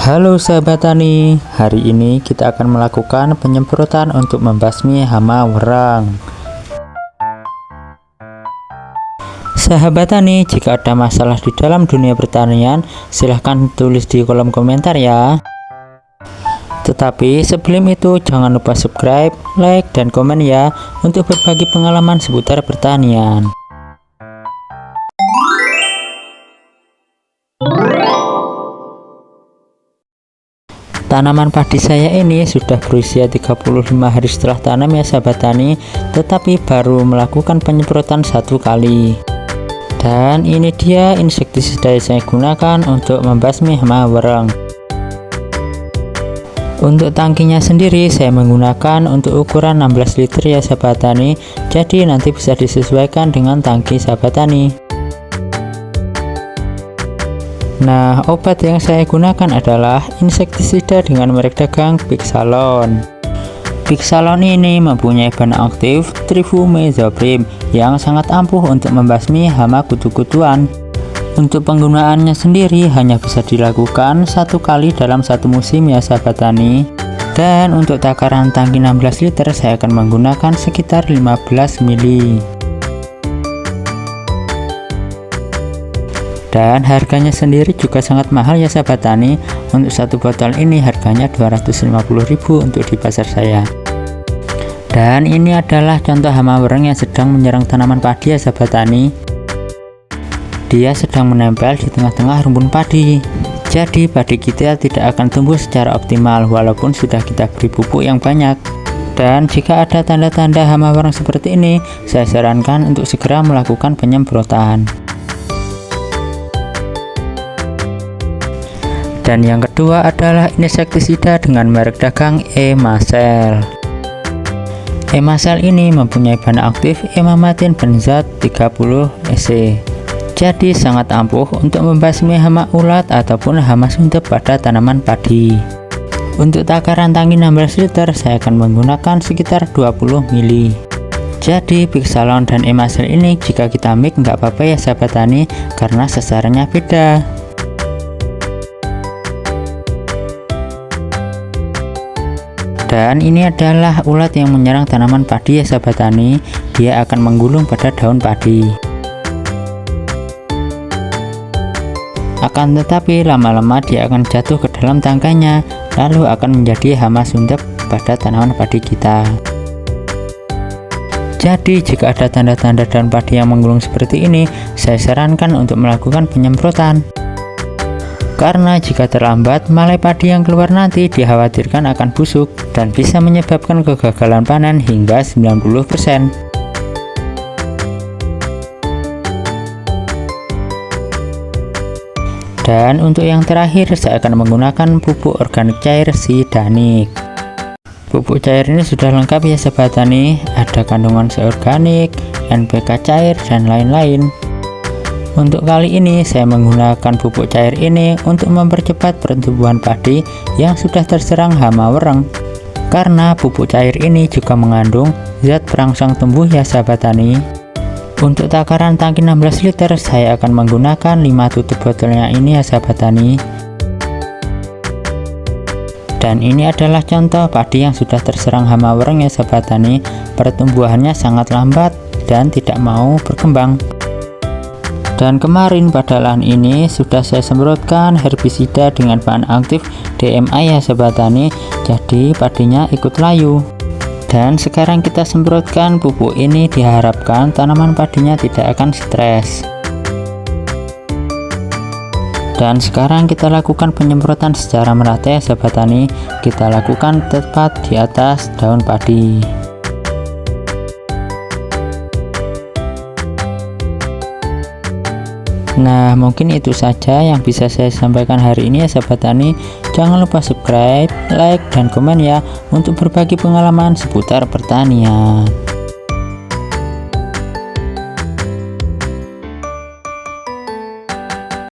Halo sahabat tani, hari ini kita akan melakukan penyemprotan untuk membasmi hama wereng. Sahabat tani, jika ada masalah di dalam dunia pertanian, silahkan tulis di kolom komentar ya. Tetapi sebelum itu jangan lupa subscribe, like, dan komen ya untuk berbagi pengalaman seputar pertanian. Tanaman padi saya ini sudah berusia 35 hari setelah tanam ya sahabat tani, tetapi baru melakukan penyemprotan 1 kali. Dan ini dia insektisida yang saya gunakan untuk membasmi hama wereng. Untuk tangkinya sendiri saya menggunakan untuk ukuran 16 liter ya sahabat tani, jadi nanti bisa disesuaikan dengan tangki sahabat tani. Nah, obat yang saya gunakan adalah insektisida dengan merek dagang Pixalon. Pixalon ini mempunyai bahan aktif triflumetazobrim yang sangat ampuh untuk membasmi hama kutu-kutuan. Untuk penggunaannya sendiri hanya bisa dilakukan 1 kali dalam 1 musim ya sahabat tani. Dan untuk takaran tangki 16 liter saya akan menggunakan sekitar 15 ml. Dan harganya sendiri juga sangat mahal ya sahabat tani. Untuk 1 botol ini harganya 250.000 untuk di pasar saya. Dan ini adalah contoh hama wereng yang sedang menyerang tanaman padi ya sahabat tani. Dia sedang menempel di tengah-tengah rumpun padi. Jadi padi kita tidak akan tumbuh secara optimal walaupun sudah kita beri pupuk yang banyak. Dan jika ada tanda-tanda hama wereng seperti ini, saya sarankan untuk segera melakukan penyemprotan. Dan yang kedua adalah insektisida dengan merek dagang Emacel. Emacel ini mempunyai bahan aktif emamectin benzat 30 EC. Jadi sangat ampuh untuk membasmi hama ulat ataupun hama sundep pada tanaman padi. Untuk takaran tangki 16 liter saya akan menggunakan sekitar 20 ml. Jadi Pixalon dan Emacel ini jika kita mix nggak apa-apa ya sahabat tani, karena sasarannya beda. Dan ini adalah ulat yang menyerang tanaman padi ya sahabat tani. Dia akan menggulung pada daun padi. Akan tetapi lama-lama dia akan jatuh ke dalam tangkainya, lalu akan menjadi hama sundep pada tanaman padi kita. Jadi jika ada tanda-tanda daun padi yang menggulung seperti ini, saya sarankan untuk melakukan penyemprotan. Karena jika terlambat, malai padi yang keluar nanti dikhawatirkan akan busuk dan bisa menyebabkan kegagalan panen hingga 90%. Dan untuk yang terakhir saya akan menggunakan pupuk organik cair Sidanik. Pupuk cair ini sudah lengkap ya sahabat tani, ada kandungan seorganik, NPK cair, dan lain-lain. Untuk kali ini saya menggunakan pupuk cair ini untuk mempercepat pertumbuhan padi yang sudah terserang hama wereng. Karena pupuk cair ini juga mengandung zat perangsang tumbuh ya sahabat tani. Untuk takaran tangki 16 liter saya akan menggunakan 5 tutup botolnya ini ya sahabat tani. Dan ini adalah contoh padi yang sudah terserang hama wereng ya sahabat tani. Pertumbuhannya sangat lambat dan tidak mau berkembang. Dan kemarin pada lahan ini sudah saya semprotkan herbisida dengan bahan aktif DMA ya sahabat tani, jadi padinya ikut layu. Dan sekarang kita semprotkan pupuk ini, diharapkan tanaman padinya tidak akan stres. Dan sekarang kita lakukan penyemprotan secara merata ya sahabat tani. Kita lakukan tepat di atas daun padi. Nah, mungkin itu saja yang bisa saya sampaikan hari ini ya sahabat tani. Jangan lupa subscribe, like, dan komen ya untuk berbagi pengalaman seputar pertanian.